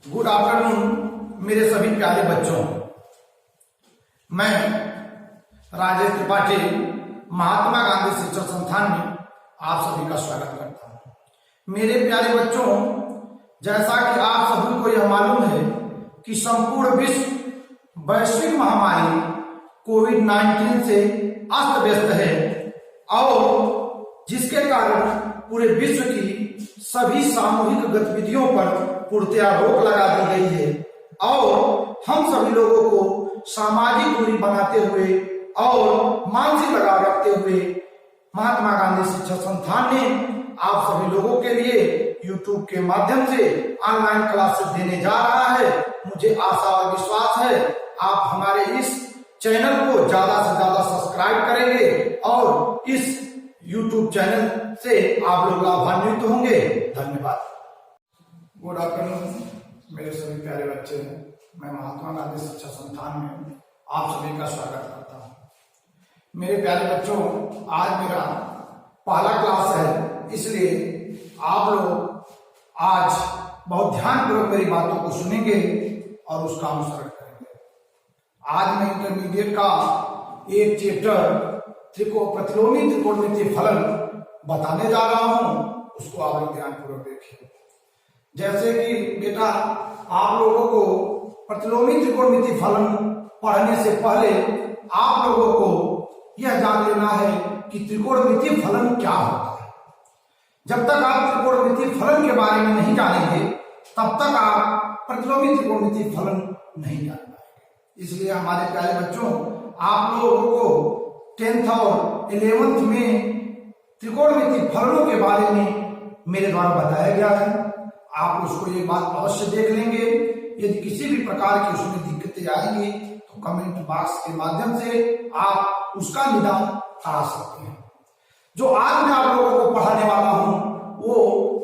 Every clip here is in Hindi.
गुड आफ्टरनून मेरे सभी प्यारे बच्चों। मैं राजेश त्रिपाठी महात्मा गांधी शिक्षण संस्थान में आप सभी का स्वागत करता हूं। मेरे प्यारे बच्चों, जैसा कि आप सभी को यह मालूम है कि संपूर्ण विश्व वैश्विक महामारी कोविड-19 से अस्त व्यस्त है और जिसके कारण पूरे विश्व की सभी सामूहिक गतिविधियों पर पूर्णतया रोक लगा दी गई है और हम सभी लोगों को सामाजिक दूरी बनाते हुए और मानसिक लगाव रखते हुए महात्मा गांधी शिक्षण संस्थान ने आप सभी लोगों के लिए YouTube के माध्यम से ऑनलाइन क्लासेस देने जा रहा है। मुझे आशा और विश्वास है आप हमारे इस चैनल को ज्यादा से ज्यादा सब्सक्राइब करेंगे और इस YouTube चैनल से आप लोग लाभान्वित होंगे। धन्यवाद। गुड आफ्टरनून मेरे सभी प्यारे बच्चे, मैं महात्मा गांधी शिक्षा संस्थान में आप सभी का स्वागत करता हूं। मेरे प्यारे बच्चों, आज मेरा पहला क्लास है, इसलिए आप लोग आज बहुत ध्यानपूर्वक मेरी बातों को सुनेंगे और उसका अनुसरण करेंगे। आज मैं इंटरमीडिएट का एक चैप्टर प्रतिलोमी त्रिकोणमितीय फलन बताने जा रहा हूं, उसको आप लोग ध्यानपूर्वक देखिए। जैसे कि बेटा, आप लोगों को प्रतिलोमी त्रिकोणमितीय फलन पढ़ने से पहले आप लोगों को यह जान लेना है कि त्रिकोणमितीय फलन क्या होता है। जब तक आप त्रिकोणमितीय फलन के बारे में नहीं जानेंगे तब तक आप प्रतिलोमी त्रिकोणमितीय फलन नहीं जान पाएंगे। इसलिए हमारे प्यारे बच्चों, आप लोगों को 10th और 11th में त्रिकोणमितीय फलनों के बारे में मेरे द्वारा बताया गया है। आप उसको ये बात अवश्य देख लेंगे। यदि किसी भी प्रकार की उसमें दिक्कतें आएंगी तो कमेंट बॉक्स के माध्यम से आप उसका निदान करा सकते हैं। जो आज मैं आप लोगों को पढ़ाने वाला हूं वो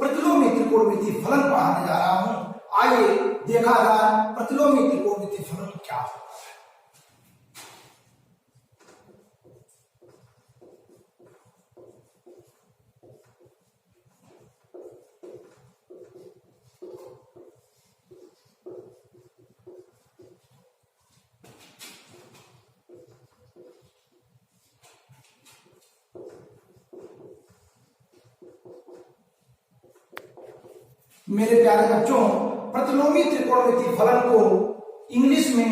प्रतिलोमी त्रिकोणमितीय फलन पढ़ाने जा रहा हूं। आइए देखा जाए प्रतिलोमी त्रिकोणमितीय फलन क्या है। मेरे प्यारे बच्चों, प्रतिलोमी त्रिकोणमितीय फलन को इंग्लिश में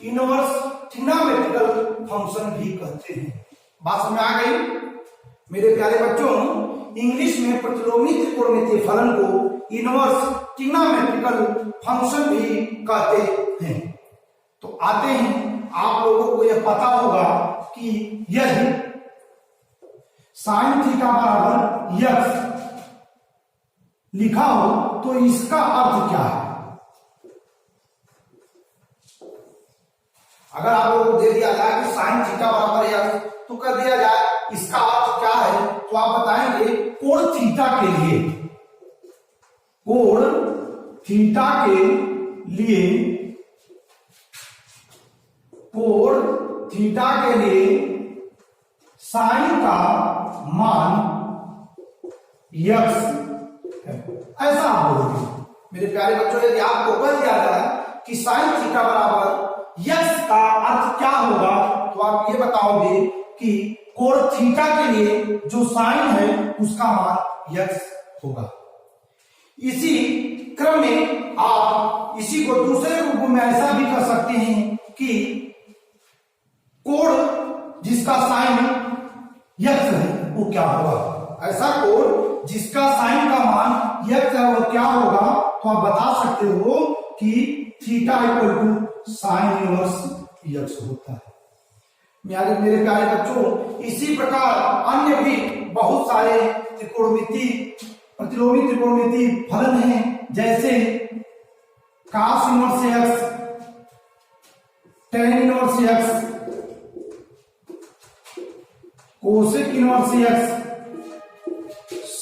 इनवर्स ट्रिग्नोमेट्रिकल फंक्शन भी कहते हैं। बात समझ आ गई? मेरे प्यारे बच्चों, इंग्लिश में प्रतिलोमी त्रिकोणमितीय फलन को इनवर्स ट्रिग्नोमेट्रिकल फंक्शन भी कहते हैं। तो आते हैं, आप लोगों को यह पता होगा कि यदि sin थीटा बराबर x लिखा हो तो इसका अर्थ क्या है। अगर आप लोगों को दे दिया जाए कि साइन थीटा बराबर x तो कर दिया जाए इसका अर्थ क्या है, तो आप बताएंगे कोण थीटा के लिए, कोण थीटा के लिए, कोण थीटा के लिए साइन का मान x ऐसा आप बोलोगे। मेरे प्यारे बच्चों, यदि आपको कह दिया जाए कि साइन थीटा बराबर x का अर्थ क्या होगा तो आप ये बताओगे कि कोण थीटा के लिए जो साइन है उसका मान x होगा। इसी क्रम में आप इसी को दूसरे रूप में ऐसा भी कर सकते हैं कि कोण जिसका साइन x है वो क्या होगा। ऐसा कोण जिसका साइन का मान x है वो क्या होगा, तो आप बता सकते हो कि theta equal to sine inverse x होता है। मेरे प्यारे बच्चों, इसी प्रकार अन्य भी बहुत सारे प्रतिलोमी त्रिकोणमितीय फलन हैं, जैसे cos inverse x, tan inverse x, cosec inverse x,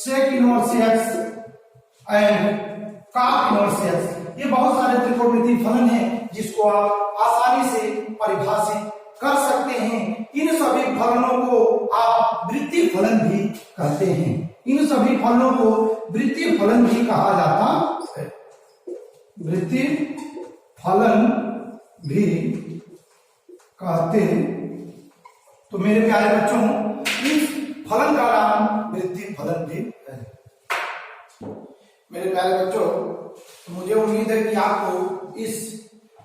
sec inverse x and cot inverse x। ये बहुत सारे त्रिकोणमितीय फलन हैं जिसको आप आसानी से परिभाषित कर सकते हैं। इन सभी फलनों को आप वृत्तीय फलन भी कहते हैं। इन सभी फलनों को वृत्तीय फलन भी कहा जाता है। वृत्ति फलन भी कहते। तो मेरे प्यारे बच्चों, इस फलन का नाम वृत्ति फलन भी है। मेरे प्यारे बच्चों, मुझे उम्मीद है कि आपको इस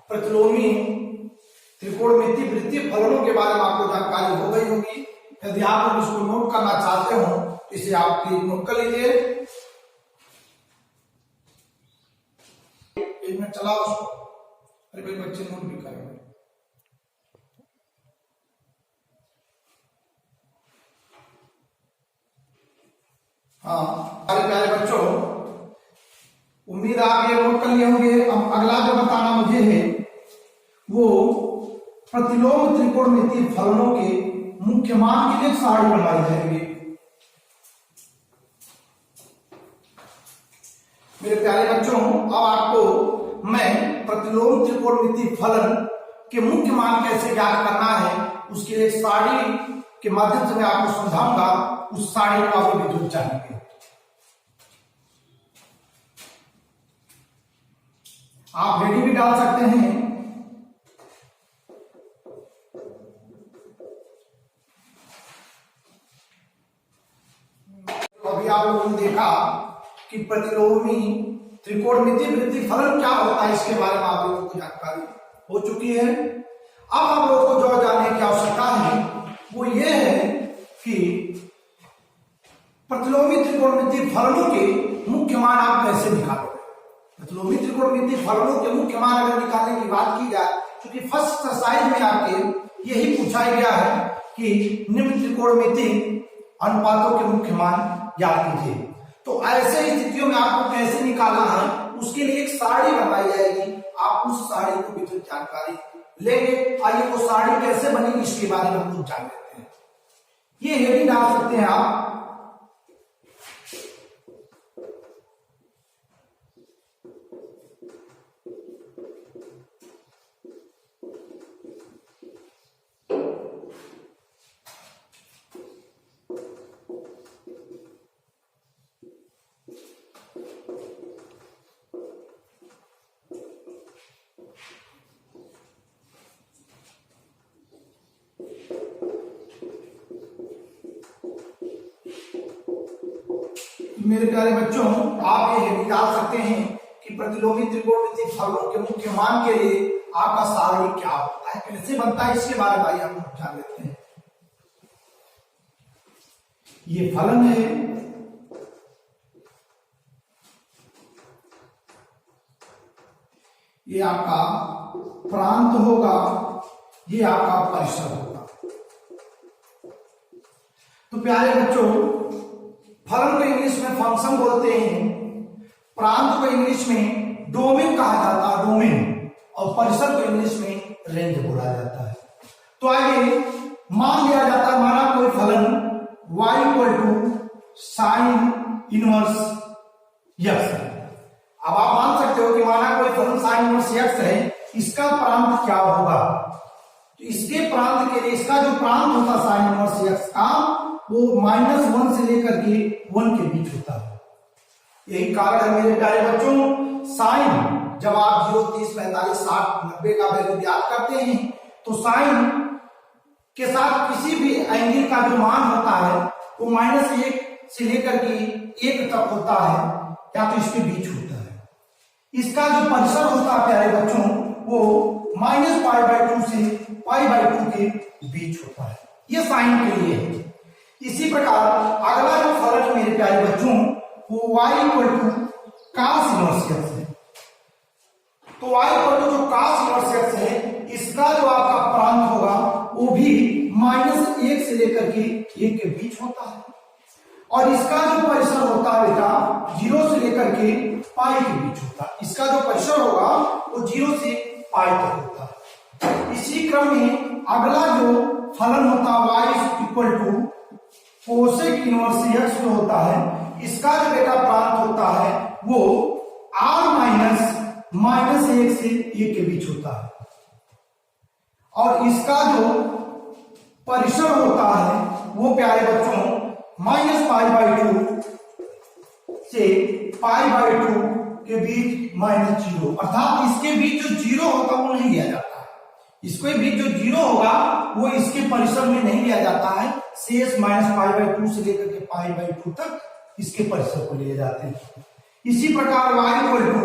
प्रतिलोमी त्रिकोणमितीय वृत्तीय फलनों के बारे में आपको जानकारी हो गई होगी। यदि आप लोग इसको नोट करना चाहते हो तो इसे आप प्लीज नोट कर लीजिए। एक मिनट चलाओ उसको, अरे भाई बच्चे नोट भी करेंगे। हाँ प्यारे प्यारे बच्चों, उम्मीद आप ये नोट कर लिए होंगे। अब अगला जो बताना मुझे है वो प्रतिलोम त्रिकोणमितीय फलनों के मुख्य मान के लिए सारणी बनाई जाएगी। मेरे प्यारे बच्चों, अब आपको मैं प्रतिलोम त्रिकोणमितीय फलन के मुख्य मान कैसे ज्ञात करना है उसके लिए सारणी के माध्यम से मैं आपको समझाऊंगा। उस सारणी को आप विद्युत जानेंगे। आप रेडी भी डाल सकते हैं। अभी आप लोगों ने देखा कि प्रतिलोमी त्रिकोणमितीय वृत्तीय फलन क्या होता है, इसके बारे में आप लोगों को जानकारी हो चुकी है। अब आप लोगों को जो जानने की आवश्यकता है वो ये है कि प्रतिलोमी त्रिकोणमितीय फलनों के मुख्य मान आप कैसे निकालोगे। प्रतिलोमी त्रिकोणमितीय फलनों के मुख्य मान अगर निकालने की बात की जाए, क्योंकि फर्स्ट एक्सरसाइज में आपके यही पूछा गया है कि निम्न त्रिकोणमितीय अनुपातों के मुख्य मान ज्ञात कीजिए। तो ऐसे स्थितियों में आपको कैसे निकालना है उसके लिए एक सारणी बनाई जाएगी। आप उस सारणी को विद्युत जानकारी लेंगे। आइए वो सारणी कैसे बनेगी इसके बारे में हम लोग जान लेते हैं। ये हेडिंग डाल सकते हैं आप, मेरे प्यारे बच्चों, आप ये निकाल सकते हैं कि प्रतिलोमी त्रिकोणमितीय फलनों के मुख्य मान के लिए आपका सारणी क्या होता है, कैसे बनता है, इसके बारे में हम जान लेते हैं। ये फलन है, ये आपका प्रांत होगा, ये आपका परिसर होगा। तो प्यारे बच्चों, फलन को इंग्लिश में फंक्शन बोलते हैं, प्रांत को इंग्लिश में डोमेन कहा जाता है, डोमेन, और परिसर को इंग्लिश में रेंज बोला जाता है। तो आइए मान लिया जाता है, माना कोई फलन y equal to sine inverse x है। अब आप मान सकते हो कि माना कोई फलन साइन इनवर्स x है, इसका प्रांत क्या होगा। तो इसके प्रांत के लिए इसका जो प्रांत होता है साइन इनवर्स x का, वो -1 से लेकर के 1 के बीच होता है। यही कारण है मेरे प्यारे बच्चों, साइन जब आप 0, 30, 45, 60, 90 का वैल्यू याद करते हैं तो साइन के साथ किसी भी एंगल का जो मान होता है वो -1 से लेकर के 1 तक होता है, या तो इसके बीच होता है। इसका जो परिसर होता है प्यारे बच्चों, वो -π/2 से π/2 के बीच होता है। ये साइन के लिए है। इसी प्रकार अगला जो फलन है मेरे प्यारे बच्चों, वो y equal to cos inverse x है। तो y इक्वल टू जो cos इनवर्स x है, इसका जो आपका प्रांत होगा वो भी -1 से लेकर के 1 के बीच होता है, और इसका जो परिसर होता है बेटा 0 से लेकर के π के बीच होता है। इसका जो परिसर होगा वो 0 से π तक होता है। इसी क्रम में अगला जो फलन होता है y equal to cosec inverse x जो होता है, इसका जो बेटा प्रांत होता है वो r -1 से 1 के बीच होता है, और इसका जो परिसर होता है वो प्यारे बच्चों -π/2 से π/2 के बीच माइनस 0, अर्थात इसके बीच जो 0 होता है वो नहीं लिया जाता है। इसके बीच जो 0 होगा वो इसके परिसर में नहीं लिया जाता है। शेष माइनस π/2 से लेकर के π/2 तक इसके परिसर को लिए जाते हैं। इसी प्रकार y equal to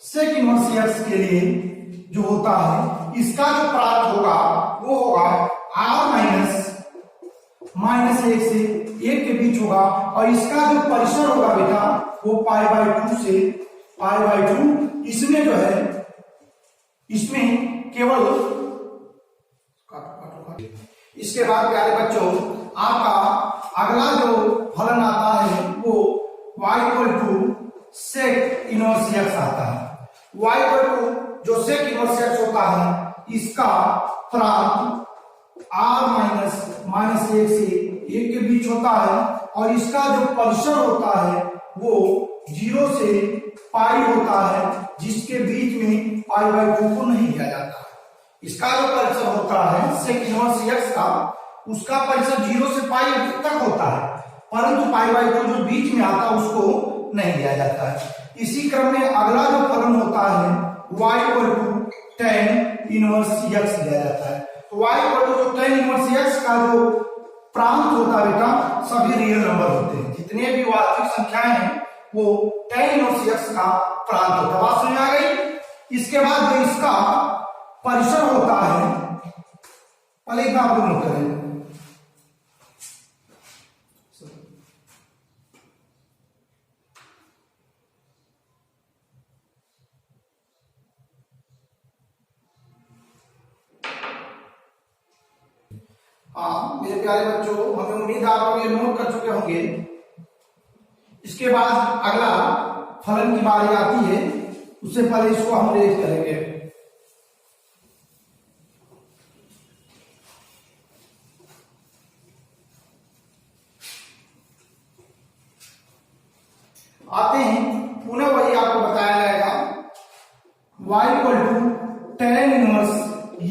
sec inverse x के लिए जो होता है, इसका जो प्राप्त होगा वो होगा r माइनस 1 से 1 के बीच होगा, और इसका जो परिसर होगा बेटा वो π/2 से π/2। इसमें जो है, इसमें केवल इसके बाद प्यारे बच्चों आपका अगला जो फलन आता है वो y equal to sec inverse x आता है। y इक्वल टू जो सेक इनवर्स x होता है, इसका प्रांत r माइनस 1 से 1 के बीच होता है, और इसका जो परिसर होता है वो 0 से पाई होता है, जिसके बीच में π/2 को नहीं लिया जाता है। इसका जो परिसर होता है सेक इनवर्स x का, उसका परिसर 0 से पाई तक होता है, परंतु π/2 जो बीच में आता है उसको नहीं लिया जाता है। इसी क्रम में अगला जो फलन होता है y equal to tan inverse x लिया जाता है। तो y इक्वल टू जो tan इनवर्स x का जो प्रांत होता है बेटा, सभी रियल नंबर होते हैं। जितने भी वास्तविक संख्याएं हैं वो tan इनवर्स x का प्रांत होता है। बात समझ आ गई। इसके बाद जो इसका परिसर होता है, पहले एक आप लोग करें, मेरे प्यारे बच्चों, हमें उम्मीद है आप लोग ये नोट कर चुके होंगे। इसके बाद अगला फलन की बारी आती है, उससे पहले इसको हम रेज करेंगे। आते हैं, पुनः वही आपको बताया जाएगा y equal to tan inverse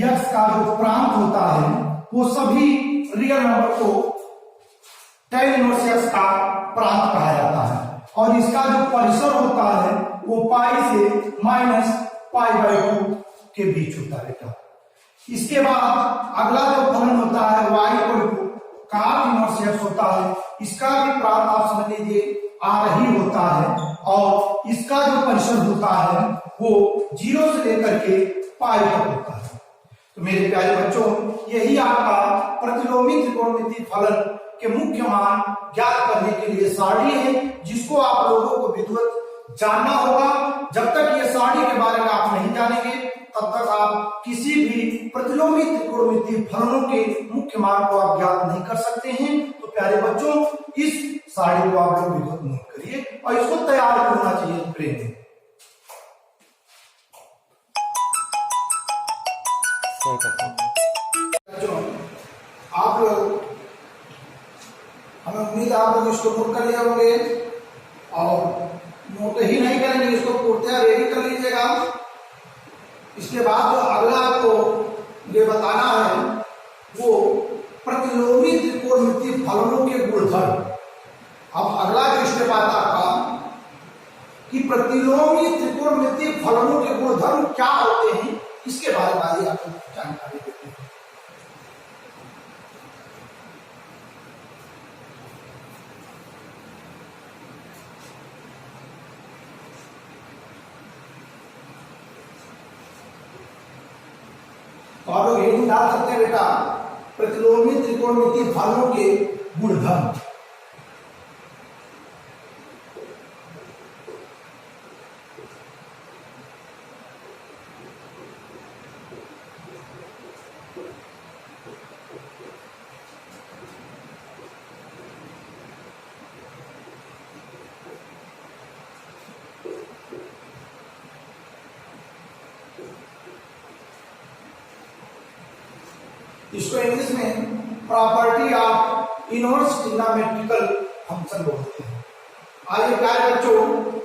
x का जो प्रांत होता है वो सभी रियल नंबर को tan इनवर्स x का प्रांत कहा जाता है, और इसका जो परिसर होता है वो पाई से माइनस π/2 के बीच होता है बेटा। इसके बाद अगला जो फलन होता है y equal to cot inverse x होता है। इसका भी प्रांत आप समझ लीजिए r ही होता है, और इसका जो परिसर होता है वो 0 से लेकर के पाई तक होता है। तो मेरे प्यारे बच्चों, यही आपका प्रतिलोमी त्रिकोणमितीय फलन के मुख्य मान ज्ञात करने के लिए सारणी है, जिसको आप लोगों को विधिवत जानना होगा। जब तक ये सारणी के बारे में आप नहीं जानेंगे तब तक आप किसी भी प्रतिलोमी त्रिकोणमितीय फलनों के मुख्य मान को आप ज्ञात नहीं कर सकते हैं। तो प्यारे बच्चों, इस सारणी को आप लोग विधिवत नोट करिए और इसको तैयार होना चाहिए प्रेम में। आप लोग, हमें उम्मीद है आप लोग इसको नोट कर लिए होंगे, और नोट ही नहीं करेंगे, इसको पूर्णतः रेडी कर लीजिएगा। इसके बाद जो अगला आपको ये बताना है वो प्रतिलोमी त्रिकोणमितीय फलनों के गुणधर्म। अब अगला जो स्टेप आता आपका कि प्रतिलोमी त्रिकोणमितीय फलनों के गुणधर्म क्या होते हैं, इसके बारे में आपको जानकारी देते हैं। तो आप लोग ये भी डाल सकते हैं बेटा, प्रतिलोमी त्रिकोणमितीय फलनों के गुणधर्म। इसको इंग्लिश में property of inverse trigonometrical function बोलते हैं। आइए प्यारे बच्चों,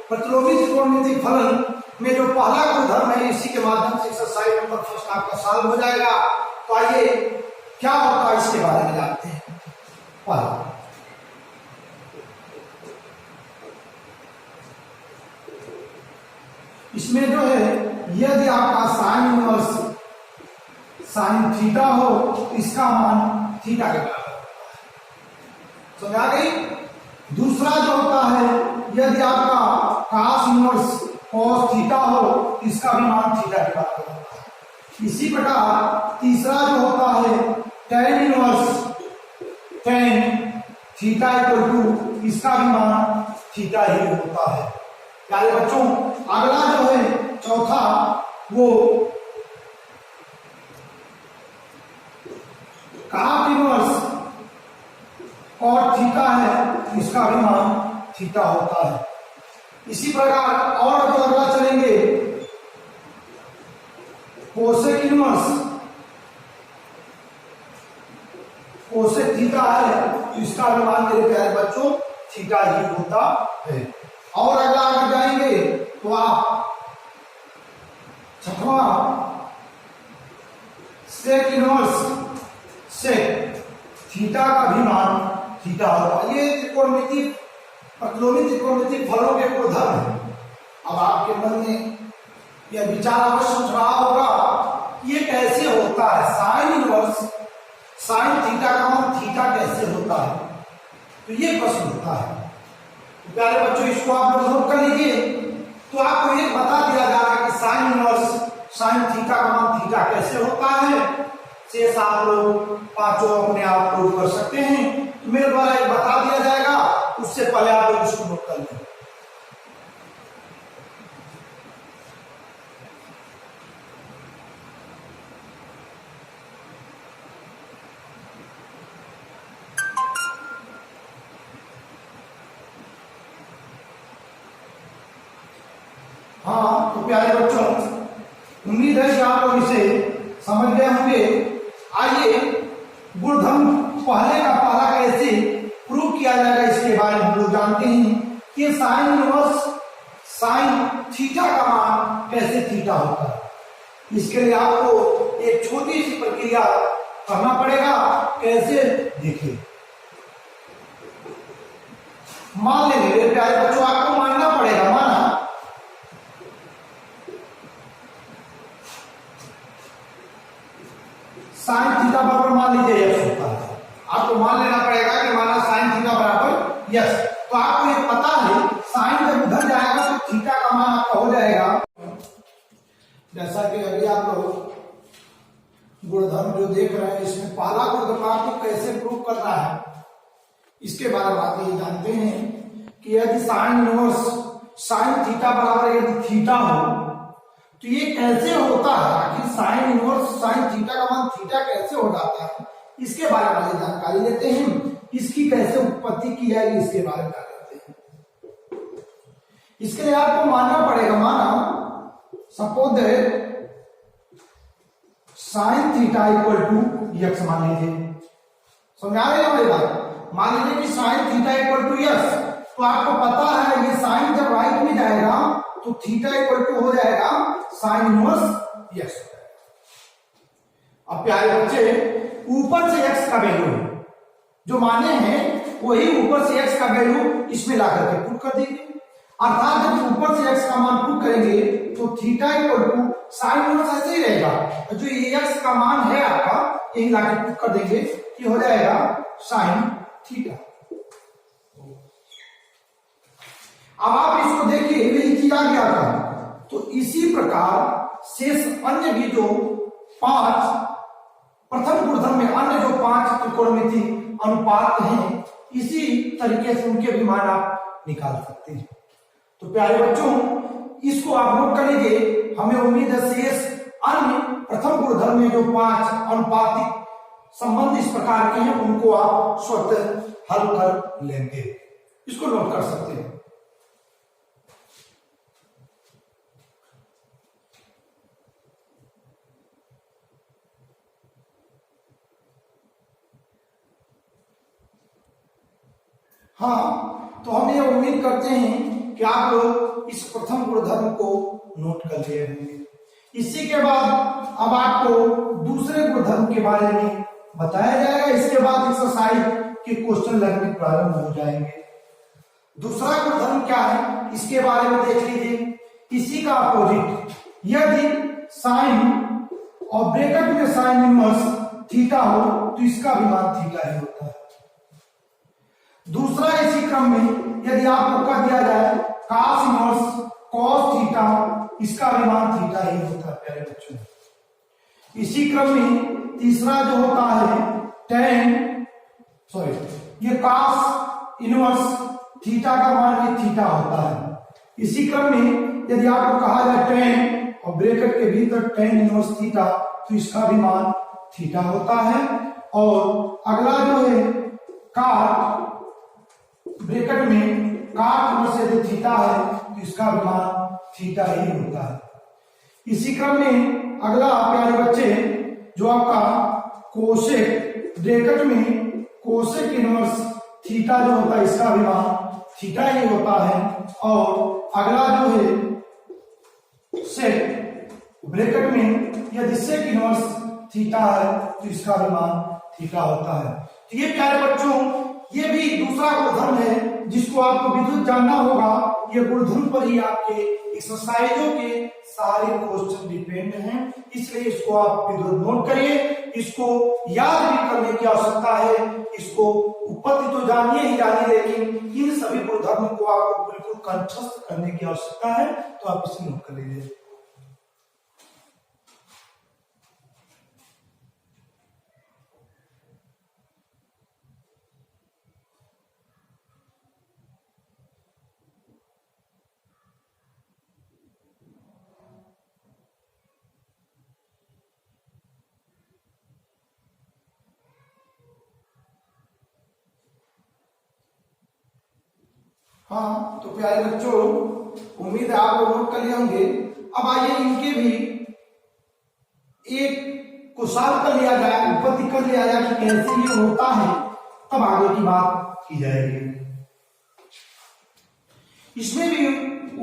प्रतिलोमी त्रिकोणमितीय फलन में जो पहला गुणधर्म है, इसी के माध्यम से एक्सरसाइज नंबर फर्स्ट आपका सॉल्व हो जाएगा। तो आइए क्या होता है इसके बारे में जानते हैं। पहला इसमें जो है यदि आपका साइन इनवर्स साइन थीटा हो इसका मान थीटा के बराबर समझ आ गई। दूसरा जो होता है यदि आपका cos इनवर्स cos थीटा हो इसका भी मान थीटा के बराबर होता है। इसी प्रकार तीसरा जो होता है tan inverse tan theta equal to इसका भी मान थीटा ही होता है। प्यारे बच्चों अगला जो है चौथा वो cot इनवर्स cot थीटा है इसका भी मान थीटा होता है। इसी प्रकार और जो अगला चलेंगे कोसेक इनवर्स कोसेक थीटा है इसका भी मान मेरे प्यारे बच्चों थीटा ही होता है। और अगला आगे जाएंगे तो आप छठवां सेक इनवर्स सेक थीटा का भी मान थीटा होगा। ये त्रिकोणमिति प्रतिलोमी त्रिकोणमिति फलों के गुणधर्म है। अब आपके मन में यह विचार अवश्य उठ रहा होगा ये कैसे होता है साइन इनवर्स साइन थीटा का मान थीटा कैसे होता है, तो ये प्रश्न होता है। तो प्यारे बच्चों इसको आप लोग नोट कर लीजिए। तो आपको ये बता दिया जा रहा है कि साइन इनवर्स साइन थीटा का मान थीटा कैसे होता है। शेष आप लोग पांचों अपने आप प्रूव कर सकते हैं। तो मेरे द्वारा एक बता दिया जाएगा उससे पहले आप लोग इसको नोट कर लें। हाँ तो प्यारे बच्चों उम्मीद है कि आप लोग इसे समझ गए होंगे। आइए गुणधर्म पहले का पहला कैसे प्रूव किया जाएगा इसके बारे में हम लोग जानते हैं कि साइन इनवर्स साइन थीटा का मान कैसे थीटा होता है। इसके लिए आपको एक छोटी सी प्रक्रिया करना पड़ेगा। कैसे देखिए मान लेंगे मेरे प्यारे बच्चों आपको मानना पड़ेगा माना साइन थीटा बराबर मान लीजिए यस होता है। आपको मान लेना पड़ेगा कि माना साइन थीटा बराबर यस। तो आपको ये पता है साइन जब उधर जाएगा तो थीटा का मान आपका हो जाएगा। जैसा कि अभी आप लोग गुणधर्म जो देख रहे हैं इसमें पहला गुणधर्म आपको कैसे प्रूव करना है इसके बारे में आप ये जानते हैं कि यदि साइन इनवर्स साइन थीटा बराबर यदि थीटा हो तो ये कैसे होता है। आखिर साइन इनवर्स साइन थीटा का मान थीटा कैसे हो जाता है इसके बारे में जानकारी लेते हैं। इसकी कैसे उत्पत्ति की जाएगी इसके बारे में जानते हैं। इसके लिए आपको मानना पड़ेगा माना suppose sine theta equal to x मान लीजिए। समझा रहे हैं हमारी बात। मान लीजिए कि sine theta equal to x तो आपको पता है ये साइन जब राइट में जाएगा तो थीटा इक्वल टू हो जाएगा साइन इनवर्स यक्स। अब प्यारे बच्चे ऊपर से x का वैल्यू जो माने हैं वही ऊपर से x का वैल्यू इसमें लाकर के पुट कर देंगे। अर्थात जब ऊपर से x का मान पुट करेंगे तो theta equal to sine inverse ऐसे ही रहेगा। जो ये x का मान है आपका यही लाकर पुट कर देंगे कि हो जाएगा साइन थीटा। अब आप इसको देखिए यही चीज आ गया था। तो इसी प्रकार शेष अन्य भी जो पांच प्रथम गुणधर्म में अन्य जो पांच त्रिकोणमिति अनुपात हैं इसी तरीके से उनके भी मान आप निकाल सकते हैं। तो प्यारे बच्चों इसको आप नोट कर लीजिए। हमें उम्मीद है शेष अन्य प्रथम गुणधर्म में जो पांच अनुपातिक संबंध इस प्रकार के हैं उनको आप स्वतः हल कर लेंगे। इसको नोट कर सकते हैं। हाँ तो हम ये उम्मीद करते हैं कि आप लोग इस प्रथम गुणधर्म को नोट कर लिए होंगे। इसी के बाद अब आपको दूसरे गुणधर्म के बारे में बताया जाएगा। इसके बाद एक्सरसाइज के क्वेश्चन लगने प्रारंभ हो जाएंगे। दूसरा गुणधर्म क्या है इसके बारे में देख लीजिए। इसी का अपोजिट यदि साइन और ब्रैकेट में साइन इनवर्स थीटा हो तो इसका भी मान थीटा ही होता है। दूसरा इसी क्रम में यदि आपको कह दिया जाए cos इनवर्स cos थीटा, इसका भी मान थीटा ही होता है प्यारे बच्चों। इसी क्रम में तीसरा जो होता है ये cos इनवर्स थीटा का मान भी थीटा होता है। इसी क्रम में यदि आपको कहा जाए tan और ब्रैकेट के भीतर tan इनवर्स थीटा तो इसका भी मान थीटा होता है। और अगला जो है cot, ब्रैकेट में cot इनवर्स यदि थीटा है तो इसका भी मान थीटा ही होता है। इसी क्रम में अगला प्यारे बच्चे जो आपका कोसेक, ब्रैकेट में कोसेक इनवर्स थीटा जो होता है इसका भी मान थीटा ही होता है। और अगला जो है सेक, ब्रैकेट में यदि सेक इनवर्स थीटा है तो इसका भी मान थीटा होता है। तो ये प्यारे बच्चों ये भी दूसरा गुणधर्म है जिसको आपको विद्युत जानना होगा। ये गुणधर्म पर ही आपके एक्सरसाइजों के सारे क्वेश्चन डिपेंड हैं, इसलिए इसको आप विद्युत नोट करिए। इसको याद भी करने की आवश्यकता है, इसको उत्पत्ति तो जानिए ही जानिए, लेकिन इन सभी गुणधर्मों को आपको बिल्कुल कंठस्थ करने की आवश्यकता है। तो आप इसे नोट कर लीजिए। हाँ तो प्यारे बच्चों उम्मीद है आप लोग नोट कर लिए होंगे। अब आइए इनके भी एक को सॉल्व कर लिया जाए, उत्पत्ति कर लिया जाए कि कैसे ये होता है, तब आगे की बात की जाएगी। इसमें भी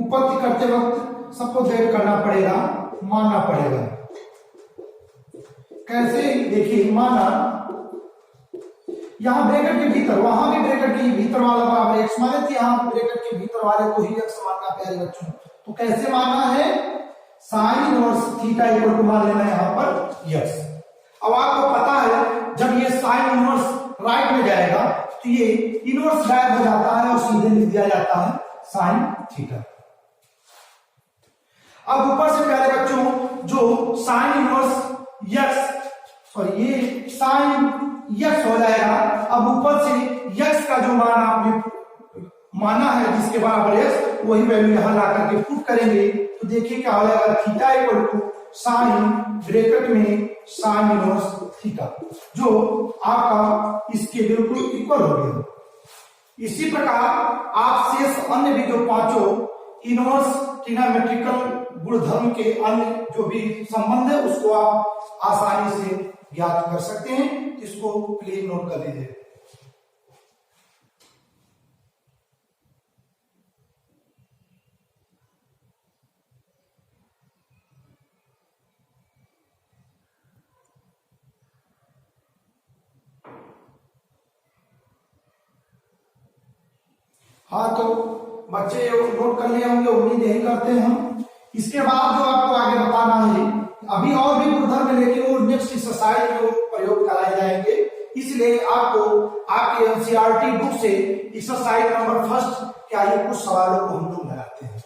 उत्पत्ति करते वक्त सबको वेट करना पड़ेगा, मानना पड़ेगा। कैसे देखिए, माना यहां ब्रैकेट के भीतर, वहां भी ब्रैकेट के भीतर वाला बराबर x माने थे, यहां ब्रैकेट के भीतर वाले को ही x मानना प्यारे बच्चों। तो कैसे मानना है, sine inverse theta equal to मान लेना यहां पर x। अब आपको पता है जब ये साइन इनवर्स राइट में जाएगा तो ये इनवर्स गायब हो जाता है और सीधे लिख दिया जाता है साइन थीटा। अब ऊपर से प्यारे बच्चों जो साइन इनवर्स ये साइन यक्स हो जाएगा। अब ऊपर से यक्स का जो मान आपने माना है जिसके बराबर यक्स, वही वैल्यू यहां ला करके पुट करेंगे तो देखिए क्या हो जाएगा, theta equal to sine bracket में साइन इनवर्स थीटा, जो आपका इसके बिल्कुल इक्वल हो गया। इसी प्रकार आप शेष अन्य भी जो पांचों इनवर्स ट्रिग्नोमेट्रिकल गुणधर्म के अन्य जो भी संबंध है उसको आप आसानी से ज्ञात कर सकते हैं। इसको प्लीज नोट कर लीजिए। हाँ तो बच्चे नोट कर लिए होंगे, उम्मीद यही करते हैं हम। इसके बाद जो आपको आगे बताना है, अभी और भी गुणधर्म है लेकिन वो नेक्स्ट एक्सरसाइज में प्रयोग कराए जाएंगे, इसलिए आपको आपके एनसीईआरटी बुक से एक्सरसाइज नंबर फर्स्ट के आइए कुछ सवालों को हम लोग लगाते हैं।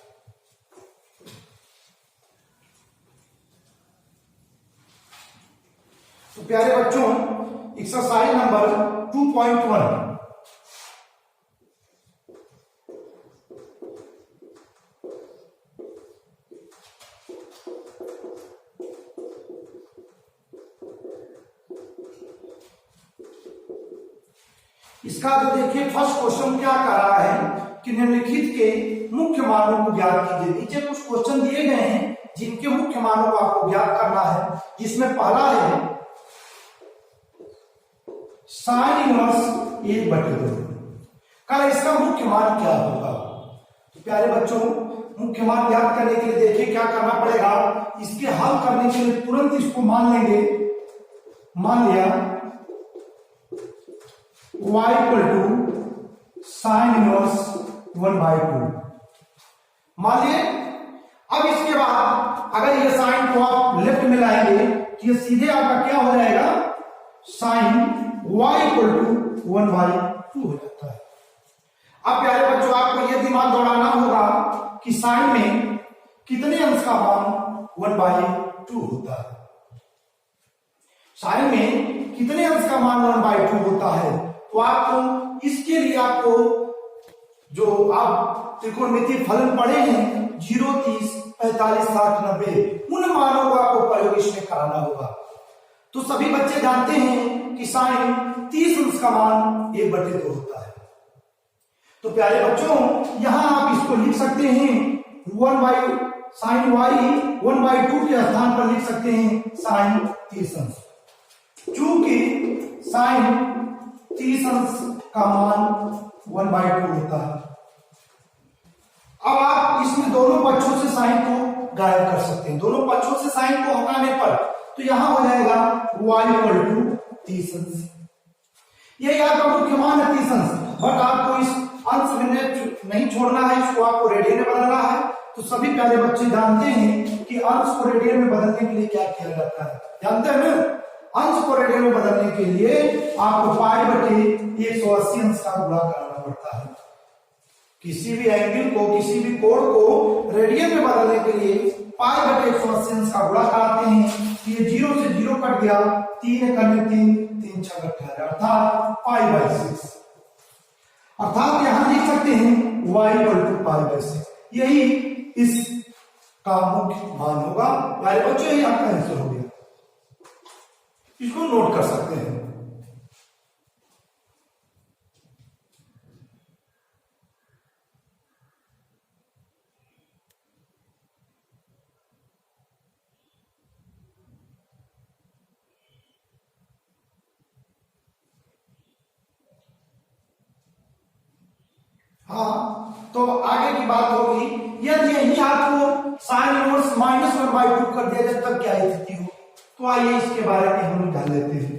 तो प्यारे बच्चों एक्सरसाइज नंबर 2.1 इसका जो देखिए फर्स्ट क्वेश्चन क्या कर रहा है कि निम्नलिखित के मुख्य मानों को ज्ञात कीजिए। नीचे कुछ क्वेश्चन दिए गए हैं जिनके मुख्य मानों को आपको ज्ञात करना है, जिसमें पहला है साइन इनवर्स 1/2 का इसका मुख्य मान क्या होगा। तो प्यारे बच्चों मुख्य मान ज्ञात करने के लिए देखिए क्या करना पड़ेगा, इसके हल करने के लिए तुरंत इसको मान लेंगे। मान लिया y equal to sine inverse 1/2 मान लिए। अब इसके बाद अगर ये साइन को आप लेफ्ट में लाएंगे तो ये सीधे आपका क्या हो जाएगा, साइन y इक्वल टू 1/2 हो जाता है। अब प्यारे बच्चों आपको ये दिमाग दौड़ाना होगा कि साइन में कितने अंश का मान 1/2 होता है। साइन में कितने अंश का मान 1/2 होता है, तो आपको इसके लिए आपको जो आप त्रिकोणमितीय फलन पढ़े हैं 0, 30, 45, 60, 90 उन मानों को आपको प्रयोग इसमें कराना होगा। तो सभी बच्चे जानते हैं कि साइन 30 अंश का मान 1/2 होता है। तो प्यारे बच्चों यहां आप इसको लिख सकते हैं साइन y 1/2 के स्थान पर लिख सकते हैं साइन 30 अंश। चूंकि साइन 30 अंश का मान 1/2 होता है। अब आप इसमें दोनों पक्षों से साइन को गायब कर सकते हैं। दोनों पक्षों से साइन को हटाने पर तो यहां हो जाएगा y इक्वल टू 30 अंश। यही आपका मुख्य मान है 30 अंश, बट आपको इस अंश में नहीं छोड़ना है, इसको आपको रेडियन में बदलना है। तो सभी प्यारे बच्चे जानते हैं कि अंश को रेडियन में बदलने के लिए क्या किया जाता है, जानते हैं ना? अंश को रेडियन में बदलने के लिए आपको π/180 अंश का गुणा करना पड़ता है। किसी भी एंगल को, किसी भी कोण को रेडियन में बदलने के लिए π/180 अंश का गुणा कराते हैं। ये 0 से 0 कट गया, 3 × 3 3 × 18 अर्थात π/6। अर्थात यहां लिख सकते हैं y इक्वल टू π/6। यही इस का मुख्य मान होगा। प्यारे बच्चों यही आपका आंसर हो गया, इसको नोट कर सकते हैं। हाँ, तो आगे की बात होगी, यदि यही आपको साइन इनवर्स -1/2 कर दिया जाए तब क्या स्थिति हो। तो आइए इसके बारे में हम जान लेते हैं।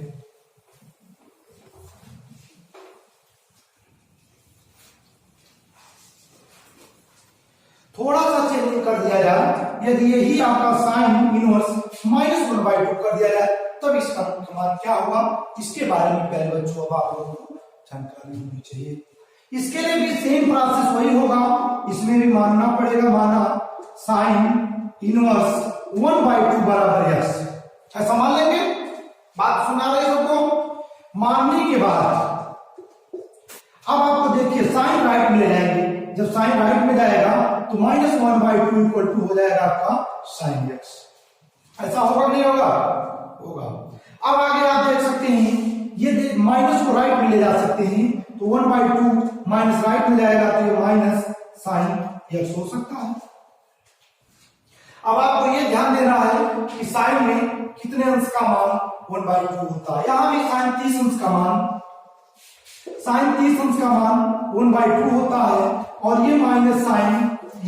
थोड़ा सा चेंजिंग कर दिया जाए, यदि यही आपका साइन इनवर्स -1/2 कर दिया जाए तब इसका मुख्य मान क्या होगा, इसके बारे में पहले बच्चों अब आप लोगों को जानकारी होनी चाहिए। इसके लिए भी सेम प्रोसेस वही होगा, इसमें भी मानना पड़ेगा, माना साइन इनवर्स 1/2 बराबर x, ऐसा मान लेंगे। बात सुना रहे सबको। मानने के बाद अब आपको देखिए साइन राइट में ले जाएंगे। जब साइन राइट में जाएगा तो -1/2 इक्वल टू हो जाएगा आपका साइन x। ऐसा होगा नहीं होगा? होगा। अब आगे आप देख सकते हैं, ये माइनस को राइट में ले जा सकते हैं, तो 1/2 माइनस राइट में जाएगा तो ये माइनस साइन x हो सकता है। अब आपको ये ध्यान देना है कि साइन में कितने अंश का मान 1/2 होता है। यहां भी साइन 30 अंश का मान 1/2 होता है और ये माइनस साइन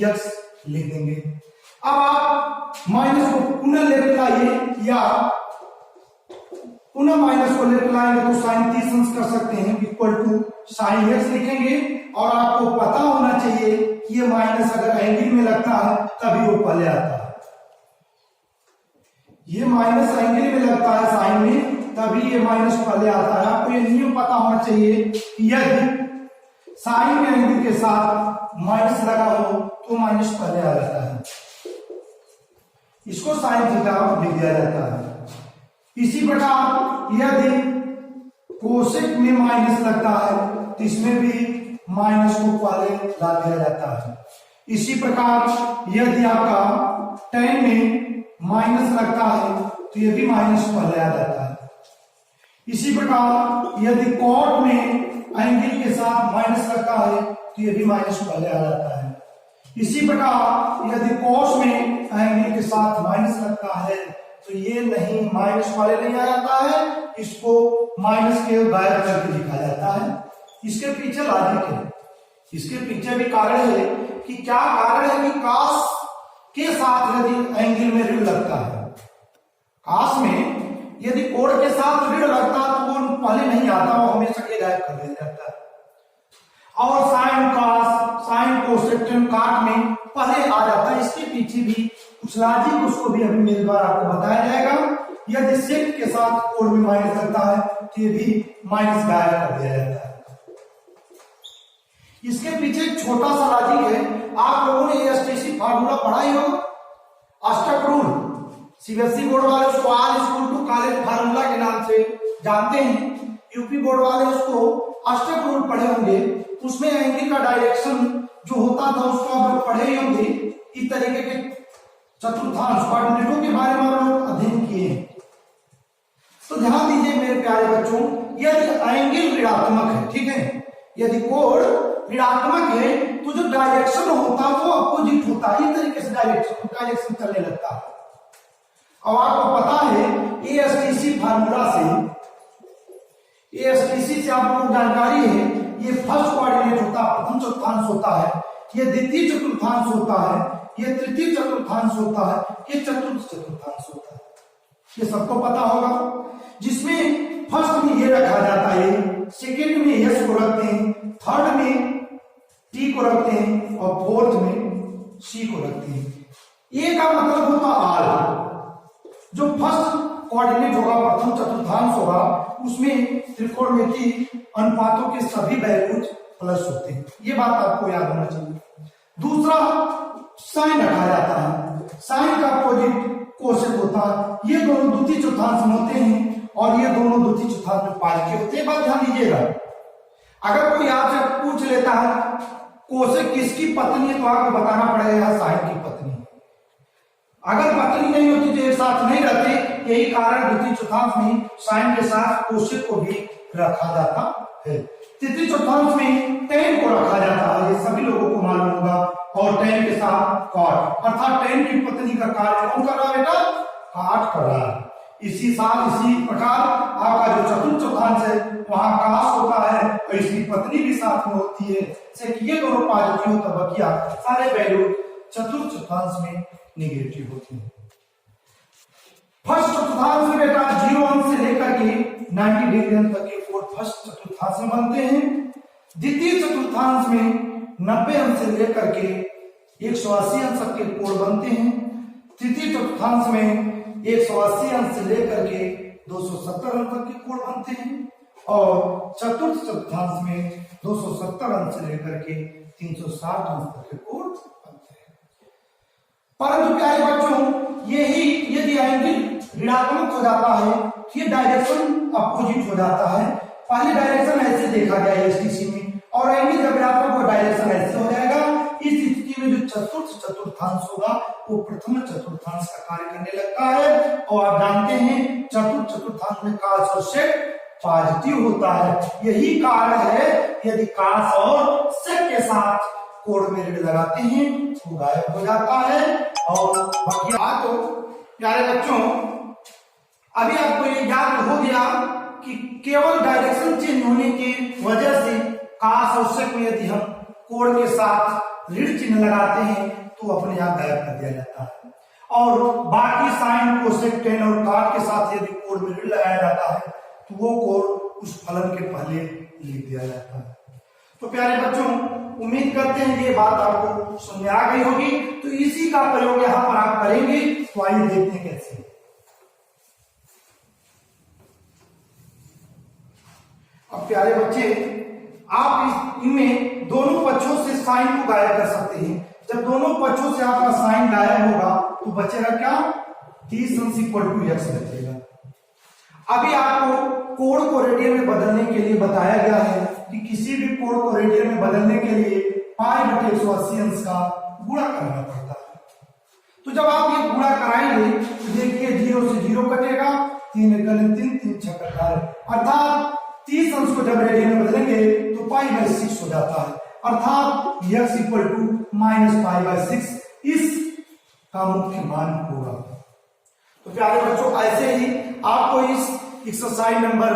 x लिख देंगे। अब आप माइनस को पुनः लेकर लाइए या पुनः माइनस को लेकर लाएंगे तो साइन 30 अंश कर सकते हैं, इक्वल टू साइन x लिखेंगे। और आपको पता होना चाहिए कि ये माइनस अगर एंगल में लगता है तभी वो पहले आता है। ये माइनस एंगल में लगता है साइन में, तभी ये माइनस पहले आता है। आपको ये नियम पता होना चाहिए कि यदि साइन में एंगल के साथ माइनस लगा हो तो माइनस पहले आ जाता है। इसको साइन थीटा लिख दिया जाता है। इसी प्रकार यदि कोसेक में माइनस लगता है तो इसमें भी माइनस को पहले ला दिया जाता है। इसी प्रकार यदि आपका tan में माइनस लगता है तो ये भी माइनस पहले आ जाता है। इसी प्रकार यदि कॉट में एंगल के साथ माइनस लगता है तो ये भी माइनस पहले आ जाता है। इसी प्रकार यदि कॉस में एंगल के साथ माइनस लगता है तो ये नहीं, माइनस पहले नहीं आ जाता है, इसको माइनस के गायब करके लिखा जाता है। इसके पीछे लॉजिक है, इसके पीछे भी कारण है कि क्या कारण है कि कास के साथ यदि एंगल में ऋण लगता है, कास में यदि कोण के साथ ऋण लगता है तो वो पहले नहीं आता, वो हमेशा के गायब कर दिया जाता है। और sine cos, sine cosec, tan cot में पहले आ जाता है। इसके पीछे भी कुछ लॉजिक उसको भी अभी मेरे द्वारा आपको बताया जाएगा। यदि सेक के साथ कोड में माइनस लगता है तो ये भी माइनस गायब कर दिया जाता है। इसके पीछे एक छोटा सा लॉजिक है। आप लोगों ने एसटीसी फार्मूला पढ़ा ही होगा, अष्टक रूल। सीबीएसई बोर्ड वाले उसको आर स्कूल टू कॉलेज फार्मूला के नाम से जानते हैं। यूपी बोर्ड वाले उसको अष्टक रूल पढ़े होंगे। उसमें एंगल का डायरेक्शन जो होता था उसको आप पढ़े ही होंगे। इस तरीके के चतुर्थांश कोऑर्डिनेटों के बारे में आप लोग अध्ययन किए हैं। तो ध्यान दीजिए मेरे प्यारे बच्चों, यदि एंगल ऋणात्मक है, ठीक है, यदि कोण ऋणात्मक है तो जो डायरेक्शन होता है वो अपोजिट होता है। इस तरीके से डायरेक्शन चलने लगता है। अब आपको पता है एएसटीसी फार्मूला से, एएसटीसी से आप लोगों को जानकारी है, ये फर्स्ट कोऑर्डिनेट होता है, प्रथम चतुर्थांश होता है, ये द्वितीय चतुर्थांश होता है, ये तृतीय चतुर्थांश होता है, ये चतुर्थ चतुर्थांश होता है। ये सबको पता होगा। जिसमें फर्स्ट में ये रखा जाता है, सेकंड में एस को रखते हैं, थर्ड में टी को रखते हैं और फोर्थ में सी को रखते हैं। ए का मतलब होता आल। जो फर्स्ट कोऑर्डिनेट होगा, प्रथम चतुर्थांश होगा, उसमें त्रिकोणमिति अनुपातों के सभी वैल्यूज प्लस होते हैं। ये बात आपको याद होना चाहिए। दूसरा साइन रखा जाता है। साइन का अपोजिट कोसेक होता है। ये दोनों द्वितीय चतुर्थांश में होते हैं और ये दोनों द्वितीय चतुर्थांश में पॉजिटिव होते हैं। बात ध्यान दीजिएगा। अगर कोई आपसे पूछ लेता है कोसेक किसकी पत्नी है, तो आपको बताना पड़ेगा साइन की पत्नी। अगर पत्नी नहीं होती तो एक साथ नहीं रहते। यही कारण द्वितीय चतुर्थांश में साइन के साथ कोसेक को भी रखा जाता है। तृतीय चतुर्थांश में टेन को रखा जाता है, ये सभी लोगों को मालूम होगा। और टेन के साथ कॉट, अर्थात टेन की पत्नी का कार्य कौन कर रहा है बेटा? काट कर रहा है। इसी प्रकार आपका जो चतुर्थ चतुर्थांश है वहां काश होता है और इसकी पत्नी भी साथ में होती है। ये दोनों पॉजिटिव तब बकिया सारे वैल्यू चतुर्थ चतुर्थांश में नेगेटिव होती है। फर्स्ट चतुर्थांश में बेटा 0 अंश से लेकर के 90 डिग्री अंश तक के कोण फर्स्ट चतुर्थांश में बनते हैं। द्वितीय चतुर्थांश में 90 अंश से लेकर के 180 अंश तक के कोण बनते हैं। तृतीय चतुर्थांश में 180 अंश से लेकर के 270 अंश तक के कोण बनते हैं और चतुर्थ चतुर्थांश में 270 अंश से लेकर के 360 अंश तक के कोण बनते हैं। परंतु प्यारे बच्चों, यही यदि एंगल ऋणात्मक हो जाता है तो ये डायरेक्शन अपोजिट हो जाता है। पहले डायरेक्शन ऐसे देखा गया है एसटीसी में, और एंगल जब ऋणात्मक हो डायरेक्शन ऐसे हो जाएगा। इस स्थिति में जो चतुर्थ चतुर्थांश होगा वो प्रथम चतुर्थांश का कार्य करने लगता है। और आप जानते हैं चतुर्थ चतुर्थांश में काश और सेक पॉजिटिव होता है। यही कारण है यदि काश और सेक के साथ कोण में ऋण लगाते हैं तो गायब हो जाता है। और तो प्यारे बच्चों, अभी आपको ये याद हो गया कि केवल डायरेक्शन चेंज होने की वजह से काश और सेक में यदि हम कोण के साथ ऋण चिन्ह लगाते हैं तो अपने आप गायब कर दिया जाता है। और बाकी साइन कोसेक टेन और काट के साथ यदि कोण में ऋण लगाया जाता है तो वो कोण उस फलन के पहले लिख दिया जाता है। तो प्यारे बच्चों, उम्मीद करते हैं ये बात आपको समझ में आ गई होगी। तो इसी का प्रयोग यहाँ पर आप करेंगे। तो आइए देखते हैं कैसे। अब प्यारे बच्चे, आप इनमें दोनों पक्षों से साइन को गायब कर सकते हैं। जब दोनों पक्षों से आपका साइन गायब होगा तो बचेगा क्या? 30 अंश इक्वल टू एक्स बचेगा। अभी आपको कोण को रेडियन में बदलने के लिए बताया गया है कि किसी भी कोण को रेडियन में बदलने के लिए π/180 अंश का गुणा करना पड़ता है। तो जब आप ये गुणा कराएंगे तो देखिए 0 से 0 कटेगा, 3 × 3 3 6 18, अर्थात 30 अंश को जब रेडियन में बदलेंगे तो π/6 हो जाता है। अर्थात x इक्वल टू -π/6 इसका मुख्य मान होगा। तो प्यारे बच्चों, ऐसे ही आपको इस एक्सरसाइज नंबर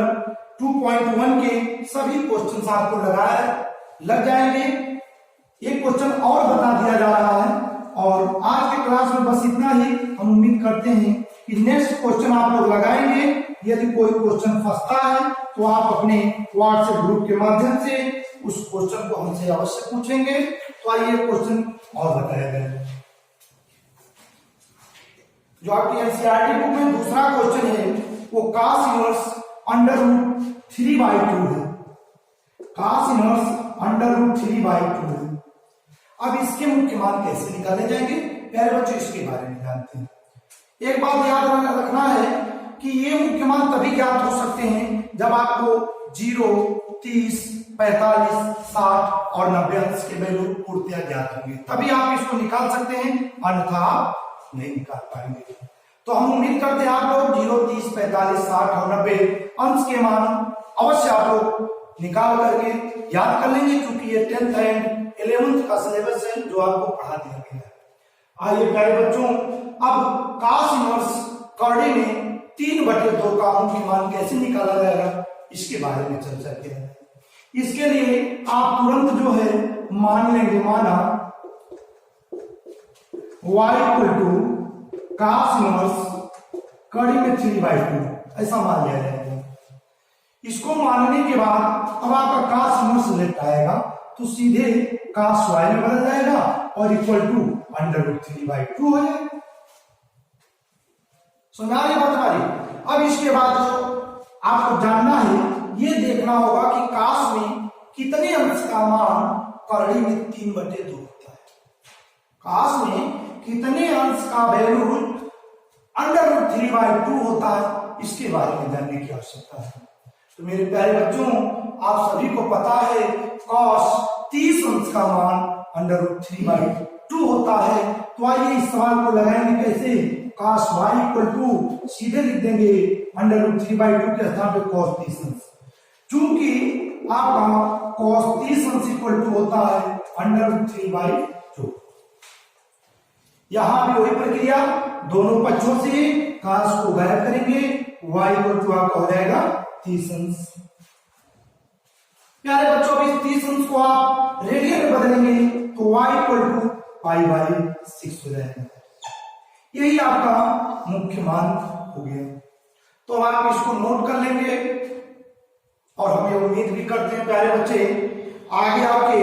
2.1 के सभी क्वेश्चन आपको लग जाएंगे। एक क्वेश्चन और बता दिया जा रहा है। और आज के क्लास में बस इतना ही। हम उम्मीद करते हैं कि नेक्स्ट क्वेश्चन आप लोग लगाएंगे। यदि कोई क्वेश्चन फंसता है तो आप अपने व्हाट्सएप ग्रुप के माध्यम से उस क्वेश्चन को हमसे अवश्य पूछेंगे। तो आइए क्वेश्चन और बताया गया है जो आपकी एनसीईआरटी बुक में दूसरा क्वेश्चन है वो cos इनवर्स √3/2 है। cos इनवर्स √3/2 है। अब इसके मुख्य मान कैसे निकाले जाएंगे प्यारे बच्चों, इसके बारे में जानते हैं। एक बात याद रखना है कि ये मुख्य मान तभी ज्ञात हो सकते हैं जब आपको 0, 30, 45, 60 और 90 अंश के वैल्यू पूर्णतया ज्ञात होंगे, तभी आप इसको निकाल सकते हैं, अन्यथा आप नहीं निकाल पाएंगे। तो हम उम्मीद करते हैं आप लोग 0, 30, 45, 60 और 90 अंश के मान अवश्य आप लोग निकाल करके याद कर लेंगे, क्योंकि ये 10th एंड 11th का सिलेबस है जो आपको पढ़ा दिया गया है। आइए प्यारे बच्चों, अब cos इनवर्स कड़ी में 3/2 का मुख्य मान कैसे निकाला जाएगा इसके बारे में चर्चा किया है। इसके लिए आप तुरंत जो है मान लेंगे, माना y = cos इनवर्स कड़ी में 3/2 ऐसा मान लिया जाएगा। इसको मानने के बाद अब आपका cos इनवर्स लेफ्ट आएगा तो सीधे cos y में बदल जाएगा और इक्वल टू √3/2 हो जाएगा। समझा रही बात हमारी। अब इसके बाद जो आपको जानना है ये देखना होगा कि cos में कितने अंश का मान कड़ी में 3/2 होता है। cos में कितने अंश का वैल्यू √3/2 होता है इसके बारे में जानने की आवश्यकता है। तो मेरे प्यारे बच्चों, आप सभी को पता है cos 30 अंश का मान √3/2 होता है। तो आइए इस सवाल को लगाएंगे कैसे। cos y = सीधे लिख देंगे √3/2 के स्थान पे cos 30 अंश। चूंकि आपका cos 30 अंश इक्वल टू होता है √3/2। यहां भी वही प्रक्रिया, दोनों पक्षों से cos को गायब करेंगे, y = आपका हो जाएगा 30 अंश। प्यारे बच्चों, अब इस 30 अंश को आप रेडियन में बदलेंगे तो y = π/6 हो जाएगा। यही आपका मुख्य मान हो गया। तो आप इसको नोट कर लेंगे और हम ये उम्मीद भी करते हैं प्यारे बच्चे आगे आपके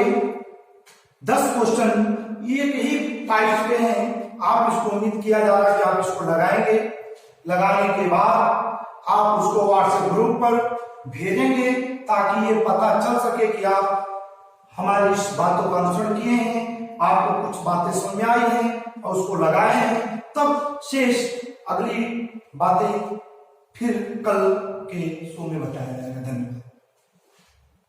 10 क्वेश्चन एक ही टाइप के हैं। आप इसको उम्मीद किया जा रहा है कि आप इसको लगाएंगे, लगाने के बाद आप उसको व्हाट्सएप ग्रुप पर भेजेंगे ताकि ये पता चल सके कि आप हमारी इस बातों का अनुसरण किए हैं, आपको कुछ बातें समझ आई हैं और उसको लगाए हैं। तब शेष अगली बातें फिर कल के शो में बताया जाएगा। धन्यवाद।